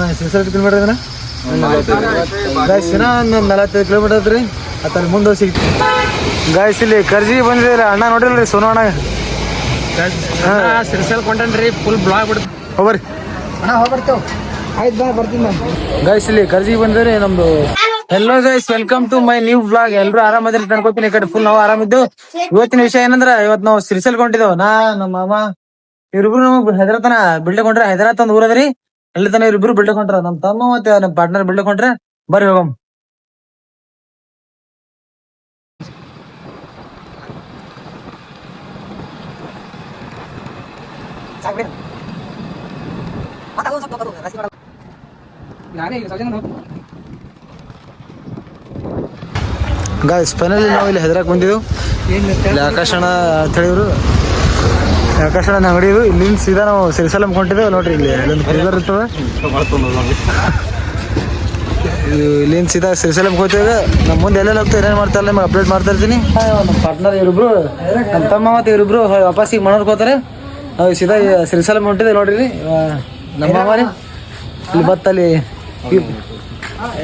ಎಷ್ಟು ಕಿಲೋಮೀಟರ್ ಇದನ್ನ ಗಾಯ್ಸ್ ಇನ್ನ ಒಂದು 45 ಕಿಲೋಮೀಟರ್ ಐತ್ರಿ ಅತ್ತಲ್ಲಿ ಮುಂದೆ ಸಿಗ್ತಿ ಗಾಯ್ಸ್ ಇಲ್ಲಿ ಕರ್ಜಿ ಬಂದಿದ್ದೀರಿ ಅಣ್ಣ ನೋಡಿಲ್ರಿ ಸೋನು ಅಣ್ಣ ಸಿರ್ಸಲ್ ಕೊಂಡನ್ರಿ ಫುಲ್ ಬ್ಲಾಗ್ ಬಿಡ್ತು ಹೋಗ್ರಿ ಅಣ್ಣ ಹೋಗ್ಬರ್ತೇವ್ ಆಯ್ತು ಬಾ ಬರ್ತೀನಿ ನಾನು ಗಾಯ್ಸ್ ಇಲ್ಲಿ ಕರ್ಜಿ ಬಂದಿರಿ ನಮ್ದು hello guys welcome to my new vlog ಎಲ್ರು ಆರಾಮದ್ರಿ ಅನ್ಕೋತೀನಿ ಈ ಕಡೆ ಫುಲ್ ನಾವು ಆರಾಮಿದ್ದು ಇವತ್ತಿನ ವಿಷಯ ಏನಂದ್ರ ಇವತ್ತು ನಾವು ಸಿರಿಸಲ್ ಕೊಂಡಿದ್ದೇವ್ ನಾ ನಮ್ಮ ಮಾಮ ಇವ್ರಿಬ್ರು ನಮಗ್ ಹೈದರಾತನ ಬಿಡ್ಕೊಂಡ್ರೆ ಹೈದರಾತ್ ಒಂದ್ ಊರದ್ರಿ ಅಲ್ಲಿ ತನ ಇವ್ರಿಬ್ರು ಬಿಡ್ಕೊಂಡ್ರ ನಮ್ ತಮ್ಮ ಮತ್ತೆ ನಮ್ ಪಾರ್ಟ್ನರ್ ಬಿಡ್ಕೊಂಡ್ರೆ ಬರ್ರಿ ಹೋಗಮ್ ಗಾಯ್ಸ್ ಫೈನಲಿ ನಾವು ಇಲ್ಲಿ ಹೈದರಾಕ್ ಬಂದಿದ್ದು ಇಲ್ಲಿ ಆಕಾಶಣ ಅಂತ ಹೇಳಿದ್ರು ಆಕಾಶಣ ಅಂಗಡಿ ಇದು ಇಲ್ಲಿಂದ ಸೀದಾ ನಾವು ಸಿರಿಸಲಂ ಕೊಂಡಿದ್ದೇವೆ ನೋಡ್ರಿ ಇಲ್ಲಿ ಅಲ್ಲೊಂದು ಫ್ರೀಜರ್ ಇರ್ತದೆ ಇಲ್ಲಿಂದ ಸೀದಾ ಸಿರಿಸಲಂ ಹೋಗ್ತೇವೆ ನಮ್ಮ ಮುಂದೆ ಎಲ್ಲೆಲ್ಲ ಹೋಗ್ತೇವೆ ಏನೇನು ಮಾಡ್ತಾರಲ್ಲ ನಿಮಗೆ ಅಪ್ಡೇಟ್ ಮಾಡ್ತಾ ಇರ್ತೀನಿ ನಮ್ಮ ಪಾರ್ಟ್ನರ್ ಇವರಿಬ್ರು ನಮ್ಮ ತಮ್ಮ ಮತ್ತು ಇವರಿಬ್ರು ವಾಪಸ್ಸಿಗೆ ಮನೋರ್ಗೆ ಹೋಗ್ತಾರೆ ನಾವು ಸೀದಾ ಸಿರಿಸಲಂ ಹೊಂಟಿದೆ ನೋಡ್ರಿ ನಮ್ಮ ಮಾಮರಿ ಇಲ್ಲಿ ಬತ್ತಲ್ಲಿ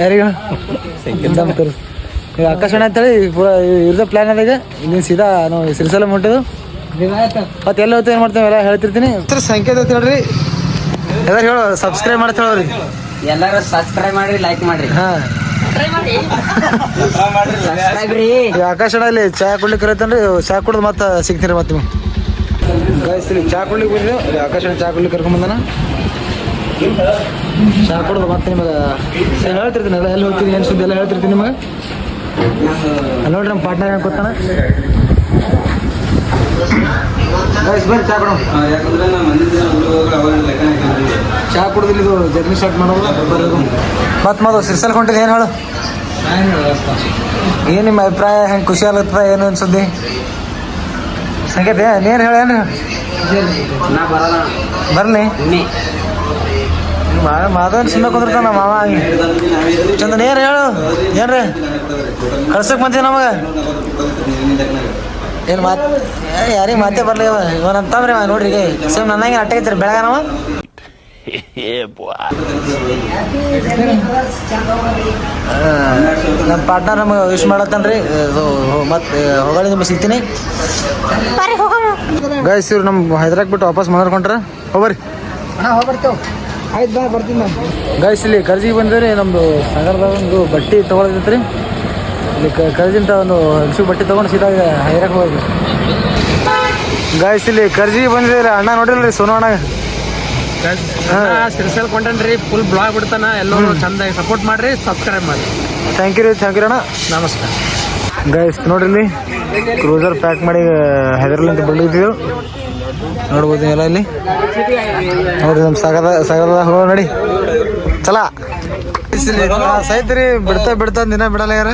ಯಾರಿಗ ಆಕಾಶವಾಣಿ ಅಂತೇಳಿ ಪೂರ ಇರ್ದ ಪ್ಲಾನ್ ಅದಾಗ ಇಲ್ಲಿ ಸೀದಾ ನಾವು ಸಿರಿಸಲಂ ಹೊಂಟಿದ್ದು ಮತ್ತೆ ಎಲ್ಲ ಹೊತ್ತು ಏನು ಮಾಡ್ತೇವೆ ಎಲ್ಲ ಹೇಳ್ತಿರ್ತೀನಿ ಸಂಖ್ಯೆ ಐತಿ ನೋಡ್ರಿ ಎಲ್ಲರೂ ಹೇಳು ಸಬ್ಸ್ಕ್ರೈಬ್ ಮಾಡ್ತಾ ಹೇಳ್ರಿ ಎಲ್ಲರೂ ಸಬ್ಸ್ಕ್ರೈಬ್ ಮಾಡ್ರಿ ಲೈಕ್ ಮಾಡ್ರಿ ಆಕಾಶವಾಣಿಯಲ್ಲಿ ಚಾ ಕುಡ್ಲಿಕ್ಕೆ ಇರತ್ತನ್ರಿ ಚಾ ಕುಡ್ದು ಮತ್ತೆ ಸಿಗ್ತೀರಿ ಮತ್ತೆ ಗಾಯ್ಸ್ ಇಲ್ಲಿ ಚಾ ಕುಡ್ಲಿಕ್ಕೆ ಬಂದಿದ್ದು ಇಲ್ಲಿ ಆಕಾಶವಾಣಿ ಚಾ ಕುಡ್ಲಿಕ್ಕೆ ಕರ್ಕೊಂಡ್ಬಂದಾನ ಚಾ ಕುಡ್ದು ಮತ್ತೆ ನಿಮಗೆ ಹೇಳ್ತಿರ್ತೀನಿ ಎಲ್ಲ ಎಲ್ಲಿ ಹೋಗ್ತೀನಿ ಏನು ಸುದ್ದಿ ಎಲ್ಲ ಹೇಳ್ತಿರ್ತೀನಿ ನಿಮಗೆ ನೋಡ್ರಿ ನಮ್ಮ ಪಾರ್ಟ್ನರ್ ಏನು ಗೊತ್ತಾನ ಗಾಯ್ಸ್ ಬರ್ರಿ ಚಾ ಕೊಡೋಣ ಚಾ ಕುಡ್ದಿಲ್ಲ ಇದು ಜರ್ನಿ ಸ್ಟಾರ್ಟ್ ಮಾಡೋದು ಬರೋದು ಮತ್ತೆ ಮೊದಲು ಸಿರ್ಸಲ್ ಕೊಂಡಿದ್ದು ಏನು ಹೇಳು ಏನು ನಿಮ್ಮ ಅಭಿಪ್ರಾಯ ಹೆಂಗೆ ಖುಷಿ ಆಗುತ್ತ ಏನು ಅನ್ಸುದ್ದಿ ಸಂಕೇತ ನೀನು ಹೇಳೇನು ಬರ್ಲಿ ಮಾಧವನ್ ಸುಮ್ಮನೆ ಕುಂದಿರ್ತಾನ ಮಾವ ಚಂದನ್ ಏನು ಹೇಳು ಏನ್ರಿ ಕಳ್ಸಕ್ ಬಂತೀವಿ ನಮಗೆ ಏನು ಮಾತು ಯಾರಿಗೆ ಮಾತೇ ಬರ್ಲಿ ಇವನ್ ಅಂತವ್ರಿ ನೋಡ್ರಿ ಸೇಮ್ ನನ್ನಂಗೆ ಅಟ್ಟ ಐತ್ರಿ ಬೆಳಗ ನಾವು ನಮ್ಮ ಪಾರ್ಟ್ನರ್ ನಮಗೆ ವಿಶ್ ಮಾಡತ್ತನ್ರಿ ಮತ್ತೆ ಹೋಗಳಿ ನಿಮಗೆ ಸಿಗ್ತೀನಿ ಗಾಯ್ಸ್ ಇವ್ರು ನಮ್ಮ ಹೈದರಾಕ್ ಬಿಟ್ಟು ವಾಪಸ್ ಮಾಡ್ಕೊಂಡ್ರ ಹೋಗ್ರಿ ಹೋಗ್ಬರ್ತೇವ್ ಆಯ್ತು ಬಾ ಬರ್ತೀನಿ ನಾನು ಗಾಯ್ಸ್ ಇಲ್ಲಿ ಕರ್ಜಿ ಬಂದ್ರಿ ನಮ್ದು ನಗರದ ಒಂದು ಬಟ್ಟೆ ತೊಗೊಳದೈತ್ರಿ ಇಲ್ಲಿ ಕರ್ಜಿಂತ ಒಂದು ಹಲಸು ಬಟ್ಟೆ ತೊಗೊಂಡು ಸೀದಾ ಹೈದರಾಕ್ ಹೋಗಿ ಗಾಯ್ಸ್ ಇಲ್ಲಿ ಕರ್ಜಿ ಬಂದಿದ್ದೀರಿ ಅಣ್ಣ ನೋಡಿಲ್ರಿ ಸೋನು ಅಣ್ಣ ಸಿರ್ಸಲ್ ಕೊಂಡನ್ರಿ ಫುಲ್ ಬ್ಲಾಗ್ ಬಿಡ್ತಾನ ಎಲ್ಲರೂ ಚಂದಾಗಿ ಸಪೋರ್ಟ್ ಮಾಡ್ರಿ ಸಬ್ಸ್ಕ್ರೈಬ್ ಮಾಡಿ ಥ್ಯಾಂಕ್ ಯು ಅಣ್ಣ ನಮಸ್ಕಾರ ಗೈಸ್ ನೋಡ್ರಿ ಇಲ್ಲಿ ಕ್ರೂಸರ್ ಪ್ಯಾಕ್ ಮಾಡಿ ಹೈದರಾಲಿಂದ ಬಿಡ್ಲಿದ್ದೀವಿ ನೋಡ್ಬೋದು ಎಲ್ಲ ಇಲ್ಲಿ ನೋಡ್ರಿ ನಮ್ಮ ಸಾಗರದ ಹೋಗೋ ನೋಡಿ ಚಲ ಸೈತ್ರಿ ಬಿಡ್ತಾ ದಿನ ಬಿಡಲ್ಲ ಯಾರ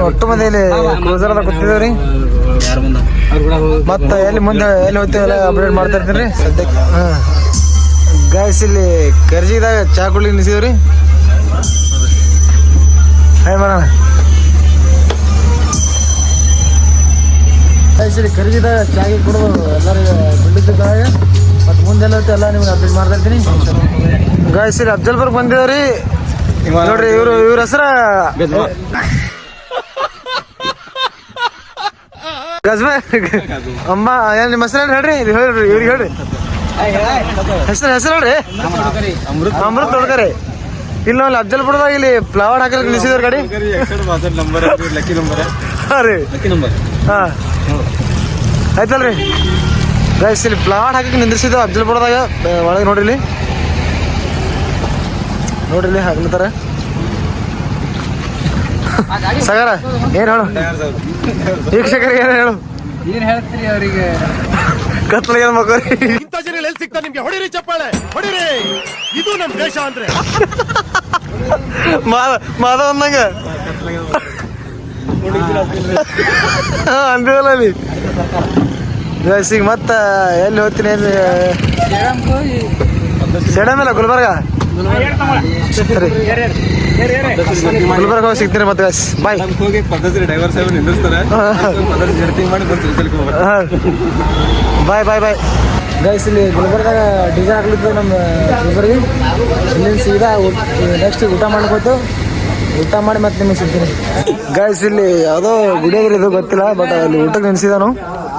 ಒಟ್ಟು ಮಂದಿ ಇಲ್ಲಿ ಕ್ರೂಸರ್ ಅದ ಗೊತ್ತಿದ್ದೇವ್ರಿ ಮತ್ತ ಎಲ್ಲಿ ಮುಂದೆ ಎಲ್ಲಿ ಹೋಗ್ತೀವಿ ಎಲ್ಲ ಅಪ್ಡೇಟ್ ಮಾಡ್ತಾ ಇರ್ತೀನಿ ರೀ ಸದ್ಯಕ್ಕೆ ಗಾಯ್ಸ್ ಇಲ್ಲಿ ಕರ್ಜಿದಾಗ ಚಾ ಕುಡ್ಲಿಕ್ಕೆ ನಿಲ್ಸಿದ್ರಿ ಹಾಯ್ ಮಾಡೋಣ ಗಾಯ್ಸ್ ಇಲ್ಲಿ ಕರ್ಜಿದಾಗ ಚಾಗಿ ಕುಡಿದು ಎಲ್ಲರಿಗೂ ಬಿಡ್ಲಿದ್ದಾಗ ಮತ್ತು ಮುಂದೆಲ್ಲ ಹೋಗ್ತೀವಿ ಎಲ್ಲ ನಿಮ್ಗೆ ಅಪ್ಡೇಟ್ ಮಾಡ್ತಾ ಇರ್ತೀನಿ ಗಾಯ್ಸ್ ಇಲ್ಲಿ ಅಫ್ಜಲ್ಪುರ್ ಬಂದಿದ್ದೇವ್ರಿ ನೋಡ್ರಿ ಇವ್ರ ಹೆಸರ ಗಜ್ಮೆ ಅಮ್ಮ ಏನ್ ನಿಮ್ಮ ಹೆಸರು ಹೇಳ್ರಿ ಇದು ಹೇಳ್ರಿ ಇವ್ರಿಗೆ ಹೇಳ್ರಿ ಹೆಸರು ಹೇಳ್ರಿ ಅಮೃತ್ ತೊಡ್ಕರೆ ಇಲ್ಲಿ ನಾವು ಅಫ್ಜಲ್ಪುರದಾಗ ಇಲ್ಲಿ ಫ್ಲವರ್ ಹಾಕಲಿಕ್ಕೆ ನಿಲ್ಸಿದ್ರು ಗಾಡಿ ಹಾ ಆಯ್ತಲ್ರಿ ಗೈಸ್ ಇಲ್ಲಿ ಫ್ಲವರ್ ಹಾಕಕ್ಕೆ ನಿಂದ್ರಿಸಿದ್ದು ಅಫ್ಜಲ್ಪುರದಾಗ ಒಳಗೆ ನೋಡ್ರಿ ಇಲ್ಲಿ ಹಾಕ್ಲತ್ತಾರ ಸಾಗರ ಏನ್ ಹೇಳು ವೀಕ್ಷಕರಿಗೆ ಏನ್ ಹೇಳು ಏನ್ ಹೇಳ್ತೀರಿ ಅವರಿಗೆ ಕತ್ಲಿಗೆ ಮಕ್ಕಳಿ ಇಂಥ ಜನ ಎಲ್ಲಿ ಸಿಗ್ತಾ ನಿಮ್ಗೆ ಹೊಡಿರಿ ಚಪ್ಪಾಳೆ ಹೊಡಿರಿ ಇದು ನಮ್ ದೇಶ ಅಂದ್ರೆ ಮಾಧವ್ ಅಂದಂಗ ಅಂದಿವಲ್ಲ ಅಲ್ಲಿ ಈಗ ಮತ್ತ ಎಲ್ಲಿ ಹೋಗ್ತೀನಿ ಸೇಡಮೇಲ ಗುಲ್ಬರ್ಗ ಗುಲ್ಬರ್ಗ ಹೋಗಿ ಸಿಗ್ತೀನಿ ಮತ್ತೆ ಬಾಯ್ ಡ್ರೈವರ್ ಸಾಹೇಬ್ ನಿಂದಿರ್ತಾರೆ ಬಾಯ್ ಗೈಸ್ ಇಲ್ಲಿ ಗುಲ್ಬರ್ದಾಗ ಡಿಜೆ ಹಾಕ್ಲಿದ್ದು ನಮ್ಮ ಗುಲ್ಬರ್ಗಿ ಇಲ್ಲಿಂದ ಸೀದಾ ನೆಕ್ಸ್ಟ್ ಊಟ ಮಾಡ್ಕೋತು. ಊಟ ಮಾಡಿ ಮತ್ತೆ ನಿಮಗೆ ಸಿಗ್ತೀನಿ. ಗೈಸ್ ಇಲ್ಲಿ ಯಾವುದೋ ಗುಡಿ ಇದು ಗೊತ್ತಿಲ್ಲ, ಬಟ್ ಅಲ್ಲಿ ಊಟಕ್ಕೆ ನೆನೆಸಿದಾನು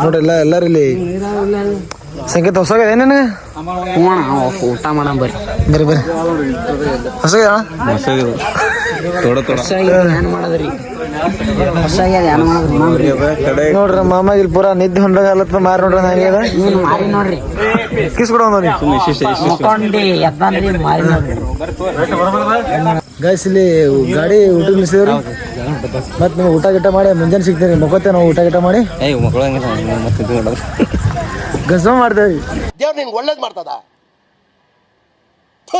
ನೋಡ್ರಿ. ಎಲ್ಲರೂ ಇಲ್ಲಿ ಸಂಕೇತ ಹೊಸಾಗಿದೆ ಏನೇನು ಊಟ ಮಾಡ ಬರ್ರಿ ಬರ್ರಿ ಬರ್ರಿ ಹೊಸಾಗ್ಯದ ನೋಡ್ರಿ ನಮ್ಮ ಮಾಮ ಇಲ್ಲಿ ಪೂರಾ ನಿದ್ದೆ ಹೊಂದಾಗ ಅಲ್ಲತ್ತ ಮಾರಿ ನೋಡ್ರಿ ಹಂಗ್ಯದ ನೋಡ್ರಿ ಕಿಸ್ ಕೊಡ ಗೈಸ್ ಇಲ್ಲಿ ಗಾಡಿ ಊಟ ನಿಲ್ಸಿದ್ರಿ. ಮತ್ ನೀವು ಊಟ ಗಿಟ ಮಾಡಿ ಮುಂಜಾನೆ ಸಿಗ್ತೀರಿ. ಮಕ್ಕೋತೇವೆ ನಾವು ಊಟ ಗಿಟ ಮಾಡಿ ಗಸ ಮಾಡ್ತೇವೆ. ದೇವ್ರು ನಿನ್ಗೆ ಒಳ್ಳೇದ್ ಮಾಡ್ತದ,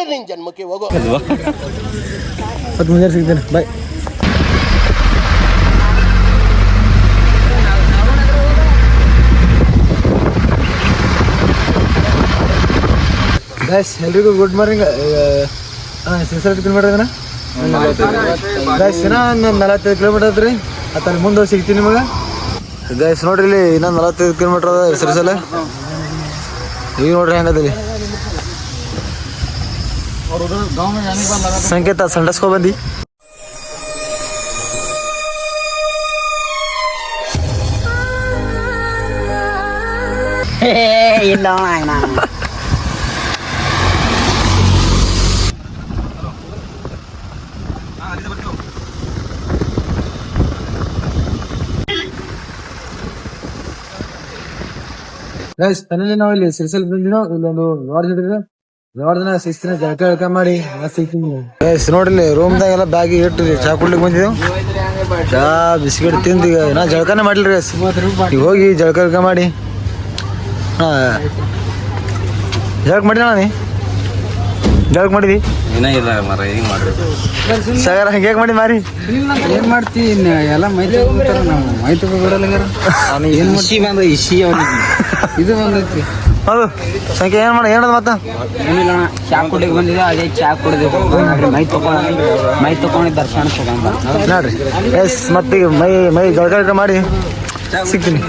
ನಿನ್ ಜನ್ಮಕ್ಕೆ ಹೋಗೋ. ಮತ್ ಮುಂಜಾನೆ ಸಿಗ್ತೇನೆ. ಬಾಯ್. ಗೈಸ್ ಎಲ್ರಿಗೂ ಗುಡ್ ಮಾರ್ನಿಂಗ್. ಸಿನ್ಸರ್ ಕಿಲೋಮೀಟರ್ ಇದನ್ನ ಗೈಸ್ ಇನ್ನೊಂದು 45 ಕಿಲೋಮೀಟರ್ ಐತ್ರಿ. ಅಲ್ಲಿ ಮುಂದೆ ಸಿಗ್ತೀನಿ ನಿಮಗೆ. ಗೈಸ್ ನೋಡ್ರಿ ಇಲ್ಲಿ ಇನ್ನೊಂದು 45 ಕಿಲೋಮೀಟರ್ ಅದ ಸಿರಿಸಲ. ಈಗ ನೋಡ್ರಿ ಹೆಂಗದಲ್ಲಿ ಸಂಕೇತ ಸಂಡಸ್ಕೊ ಬಂದಿ. ಇಲ್ಲ ಗೈಸ್ ಫೈನಲಿ ನಾವು ಇಲ್ಲಿ ಸಿರಿಸಲ್ ಬಂದಿನೋ. ಇಲ್ಲೊಂದು ಲಾಡ್ಜ್ ಸಿಗ್ತೀನಿ. ಜಳಕ ಮಾಡಿ ಸಿಗ್ತೀನಿ. ಗೈಸ್ ನೋಡ್ರಿ ರೂಮ್ದಾಗೆಲ್ಲ ಬ್ಯಾಗ್ ಇಟ್ಟು ಚಾ ಕುಡ್ಲಿಕ್ಕೆ ಬಂದಿದ್ದೆವು. ಚಾ ಬಿಸ್ಕಿಟ್ ತಿಂದು ಈಗ ನಾ ಜಳಕನೇ ಮಾಡಿಲ್ರಿ ಗೈಸ್. ಈಗ ಹೋಗಿ ಜಳಕ ಮಾಡಿ ಜಳಕ ಮಾಡಿ ನೀ ಜಳಕ ಮಾಡಿದಿ ಸಾಗರ ಹಂಗೆ ಮಾಡಿ ಮಾರಿ ಏನ್ ಮಾಡ್ತಿ ಎಲ್ಲ ಮೈತಿ ನಾವು ಮೈತಿ ಬಿಡಲ್ಲ ಇದು ಬಂದೈತಿ. ಹೌದು ಸಂಖ್ಯೆ ಏನ್ ಮಾಡಿ ಏನದ ಮತ್ತ ಏನಿಲ್ಲ ಚಾ ಕುಡಿಗೆ ಬಂದಿದೆ. ಅದೇ ಚಾ ಕುಡಿದು ಮೈ ತಗೊಂಡು ದರ್ಶನ ತಗೊಂಡ ನೋಡ್ರಿ ಎಸ್ ಮತ್ತೆ ಮೈ ಜಳಕ ಮಾಡಿ ಸಿಗ್ತೀನಿ.